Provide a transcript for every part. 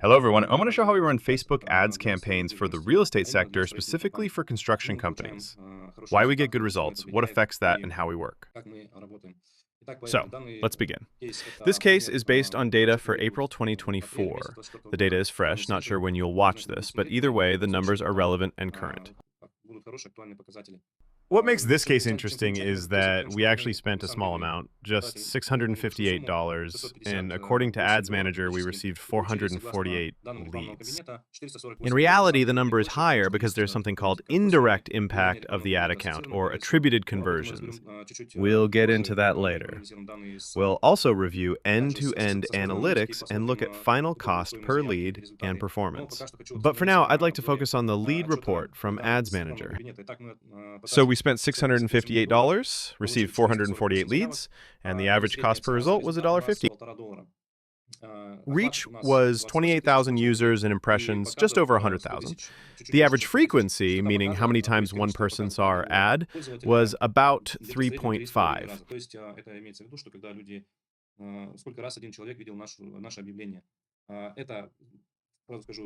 Hello, everyone. I want to show how we run Facebook ads campaigns for the real estate sector, specifically for construction companies. Why we get good results, what affects that, and how we work. So, let's begin. This case is based on data for April 2024. The data is fresh, not sure when you'll watch this, but either way, the numbers are relevant and current. What makes this case interesting is that we actually spent a small amount, just $658, and according to Ads Manager, we received 448 leads. In reality, the number is higher because there's something called indirect impact of the ad account, or attributed conversions. We'll get into that later. We'll also review end-to-end analytics and look at final cost per lead and performance. But for now, I'd like to focus on the lead report from Ads Manager. So we spent $658, received 448 leads, and the average cost per result was $1.50. Reach was 28,000 users and impressions, just over 100,000. The average frequency, meaning how many times one person saw our ad, was about 3.5.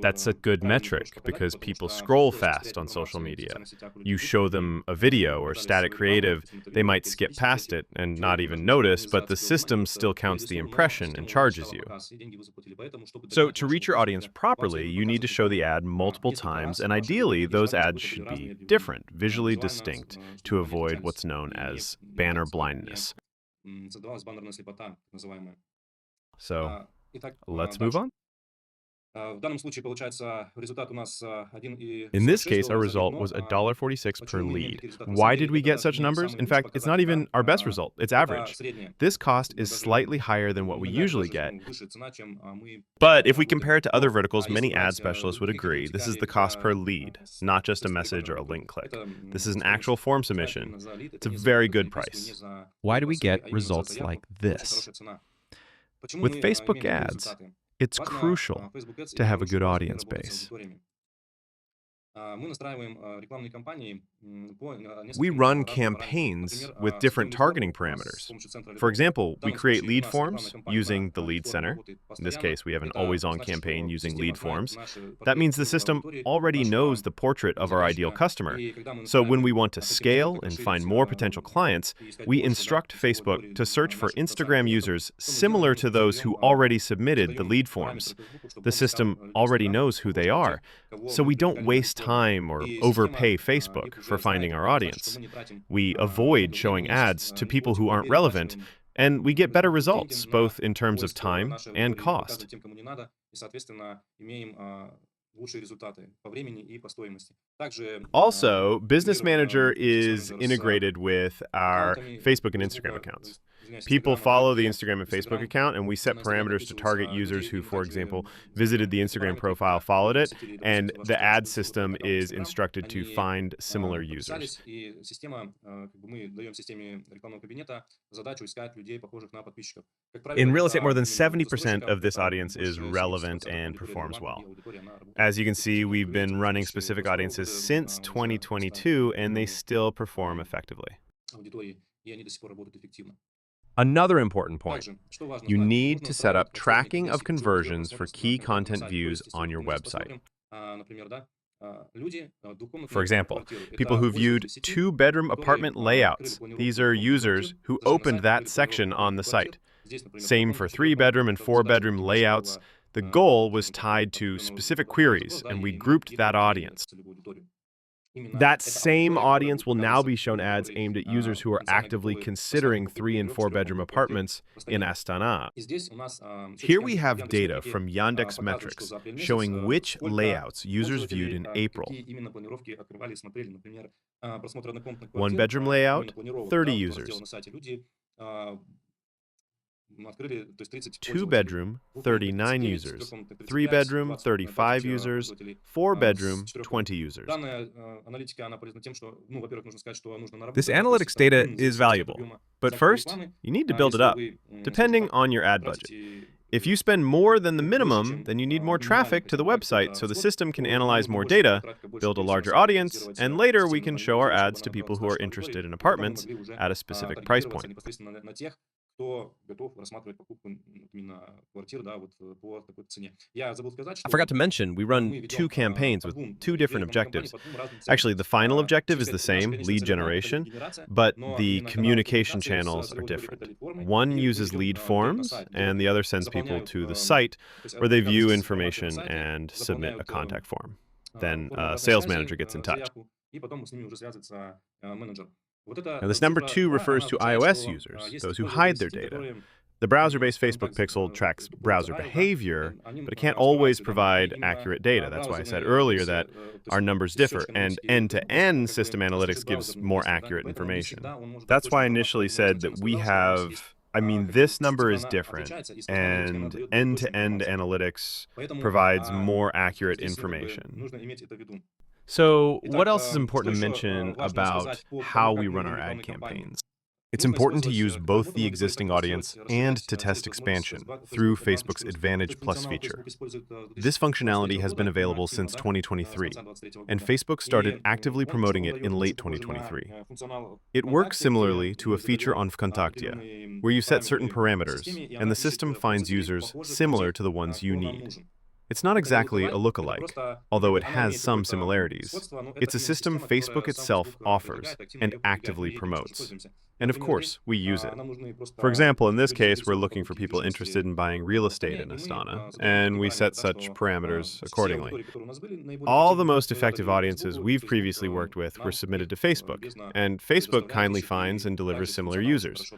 That's a good metric because people scroll fast on social media. You show them a video or static creative, they might skip past it and not even notice, but the system still counts the impression and charges you. So to reach your audience properly, you need to show the ad multiple times, and ideally, those ads should be different, visually distinct, to avoid what's known as banner blindness. So let's move on. In this case, our result was $1.46 per lead. Why did we get such numbers? In fact, it's not even our best result, it's average. This cost is slightly higher than what we usually get. But if we compare it to other verticals, many ad specialists would agree this is the cost per lead, not just a message or a link click. This is an actual form submission. It's a very good price. Why do we get results like this? With Facebook ads, it's crucial to have a good audience base. We run campaigns with different targeting parameters. For example, we create lead forms using the lead center. In this case, we have an always-on campaign using lead forms. That means the system already knows the portrait of our ideal customer. So when we want to scale and find more potential clients, we instruct Facebook to search for Instagram users similar to those who already submitted the lead forms. The system already knows who they are, so we don't waste time or overpay Facebook for finding our audience. We avoid showing ads to people who aren't relevant, and we get better results, both in terms of time and cost. Also, Business Manager is integrated with our Facebook and Instagram accounts. People follow the Instagram and Facebook account, and we set parameters to target users who, for example, visited the Instagram profile, followed it, and the ad system is instructed to find similar users. In real estate, more than 70% of this audience is relevant and performs well. As you can see, we've been running specific audiences since 2022, and they still perform effectively. Another important point, you need to set up tracking of conversions for key content views on your website. For example, people who viewed two-bedroom apartment layouts. These are users who opened that section on the site. Same for three-bedroom and four-bedroom layouts. The goal was tied to specific queries, and we grouped that audience. That same audience will now be shown ads aimed at users who are actively considering three- and four-bedroom apartments in Astana. Here we have data from Yandex Metrics showing which layouts users viewed in April. One-bedroom layout, 30 users. Two-bedroom, 39 users. Three-bedroom, 35 users. Four-bedroom, 20 users. This analytics data is valuable, but first, you need to build it up, depending on your ad budget. If you spend more than the minimum, then you need more traffic to the website so the system can analyze more data, build a larger audience, and later we can show our ads to people who are interested in apartments at a specific price point. I forgot to mention, we run two campaigns with two different objectives. Actually, the final objective is the same, lead generation, but the communication channels are different. One uses lead forms, and the other sends people to the site where they view information and submit a contact form. Then a sales manager gets in touch. Now, this number 2 refers to iOS users, those who hide their data. The browser-based Facebook Pixel tracks browser behavior, but it can't always provide accurate data. That's why I said earlier that our numbers differ, and end-to-end system analytics gives more accurate information. That's why I initially said that this number is different, and end-to-end analytics provides more accurate information. So, what else is important to mention about how we run our ad campaigns? It's important to use both the existing audience and to test expansion through Facebook's Advantage Plus feature. This functionality has been available since 2023, and Facebook started actively promoting it in late 2023. It works similarly to a feature on Vkontakte, where you set certain parameters, and the system finds users similar to the ones you need. It's not exactly a lookalike, although it has some similarities. It's a system Facebook itself offers and actively promotes. And of course, we use it. For example, in this case, we're looking for people interested in buying real estate in Astana, and we set such parameters accordingly. All the most effective audiences we've previously worked with were submitted to Facebook, and Facebook kindly finds and delivers similar users.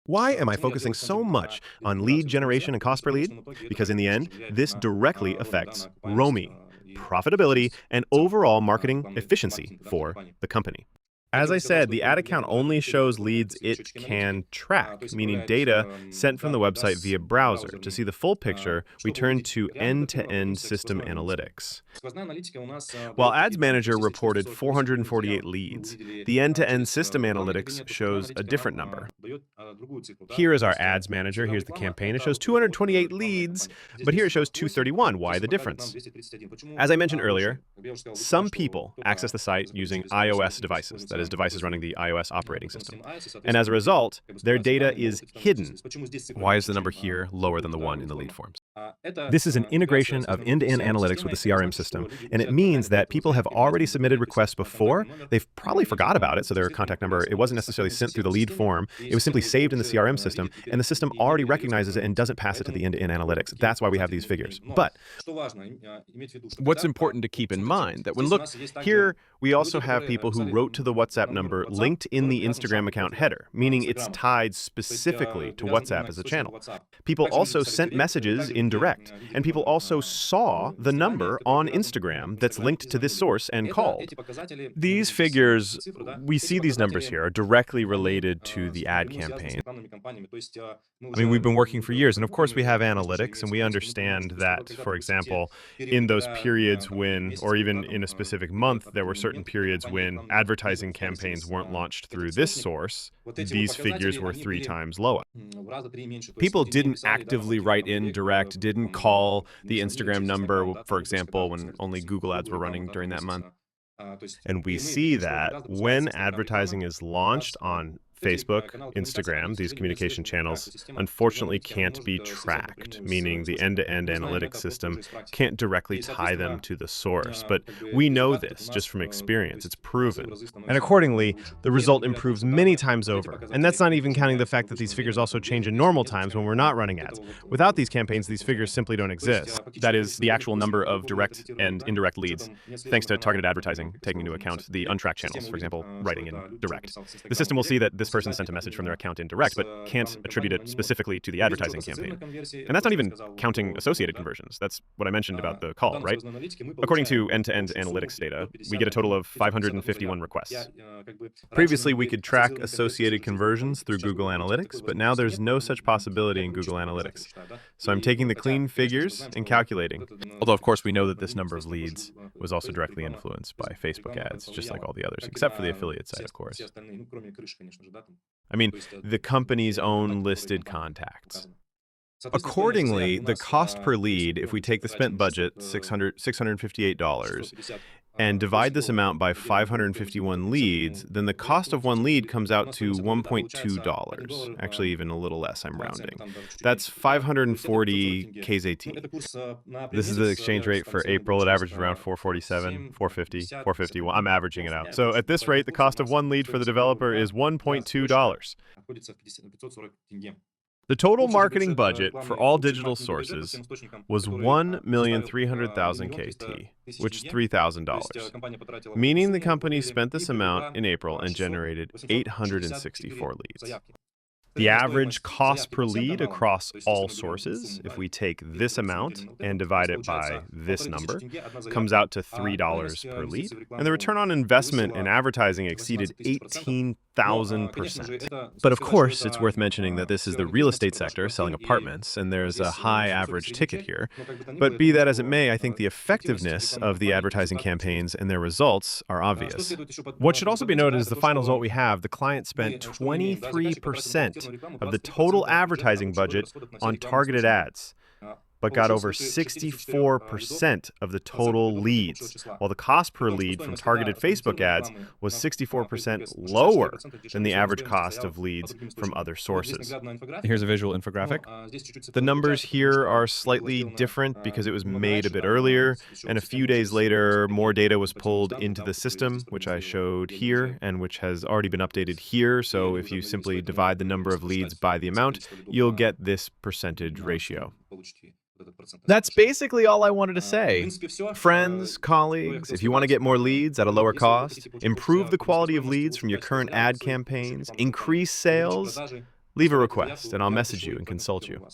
Why am I focusing so much on lead generation and cost per lead? Because in the end, this directly affects ROMI, profitability, and overall marketing efficiency for the company. As I said, the ad account only shows leads it can track, meaning data sent from the website via browser. To see the full picture, we turn to end-to-end system analytics. While Ads Manager reported 448 leads, the end-to-end system analytics shows a different number. Here is our Ads Manager. Here's the campaign. It shows 228 leads, but here it shows 231. Why the difference? As I mentioned earlier, some people access the site using iOS devices, that is, devices running the iOS operating system. And as a result, their data is hidden. Why is the number here lower than the one in the lead forms? This is an integration of end-to-end analytics with the CRM system, and it means that people have already submitted requests before. They've probably forgot about it, so their contact number, it wasn't necessarily sent through the lead form. It was simply saved in the CRM system, and the system already recognizes it and doesn't pass it to the end-to-end analytics. That's why we have these figures. But what's important to keep in mind that here we also have people who wrote to the WhatsApp number linked in the Instagram account header, meaning it's tied specifically to WhatsApp as a channel. People also sent messages in direct, and people also saw the number on Instagram that's linked to this source and called. These figures, we see these numbers here, are directly related to the ad campaign. We've been working for years, and of course we have analytics, and we understand that, for example, in those periods when, or even in a specific month, there were certain periods when advertising campaigns weren't launched through this source, these figures were 3 times lower. People didn't actively write in direct, didn't call the Instagram number, for example, when only Google ads were running during that month. And we see that when advertising is launched on Facebook, Instagram, these communication channels, unfortunately can't be tracked, meaning the end-to-end analytics system can't directly tie them to the source. But we know this just from experience. It's proven. And accordingly, the result improves many times over. And that's not even counting the fact that these figures also change in normal times when we're not running ads. Without these campaigns, these figures simply don't exist. That is, the actual number of direct and indirect leads, thanks to targeted advertising, taking into account the untracked channels, for example, writing in direct. The system will see that this person sent a message from their account in direct, but can't attribute it specifically to the advertising campaign. And that's not even counting associated conversions. That's what I mentioned about the call, right? According to end-to-end analytics data, we get a total of 551 requests. Previously, we could track associated conversions through Google Analytics, but now there's no such possibility in Google Analytics. So I'm taking the clean figures and calculating. Although, of course, we know that this number of leads was also directly influenced by Facebook ads, just like all the others, except for the affiliate side, of course. The company's own listed contacts. Accordingly, the cost per lead, if we take the spent budget, $658, and divide this amount by 551 leads, then the cost of one lead comes out to $1.2. Actually, even a little less, I'm rounding. That's 540 KZT. This is the exchange rate for April. It averaged around 447, 450, 451. I'm averaging it out. So at this rate, the cost of one lead for the developer is $1.2. The total marketing budget for all digital sources was 1,300,000 KT, which is $3,000, meaning the company spent this amount in April and generated 864 leads. The average cost per lead across all sources, if we take this amount and divide it by this number, comes out to $3 per lead. And the return on investment in advertising exceeded 18,000%. But of course, it's worth mentioning that this is the real estate sector selling apartments, and there's a high average ticket here. But be that as it may, I think the effectiveness of the advertising campaigns and their results are obvious. What should also be noted is the final result we have, the client spent 23% of the total advertising budget on targeted ads, but got over 64% of the total leads, while the cost per lead from targeted Facebook ads was 64% lower than the average cost of leads from other sources. Here's a visual infographic. The numbers here are slightly different because it was made a bit earlier, and a few days later, more data was pulled into the system, which I showed here, and which has already been updated here. So if you simply divide the number of leads by the amount, you'll get this percentage ratio. That's basically all I wanted to say. Friends, colleagues, if you want to get more leads at a lower cost, improve the quality of leads from your current ad campaigns, increase sales, leave a request and I'll message you and consult you.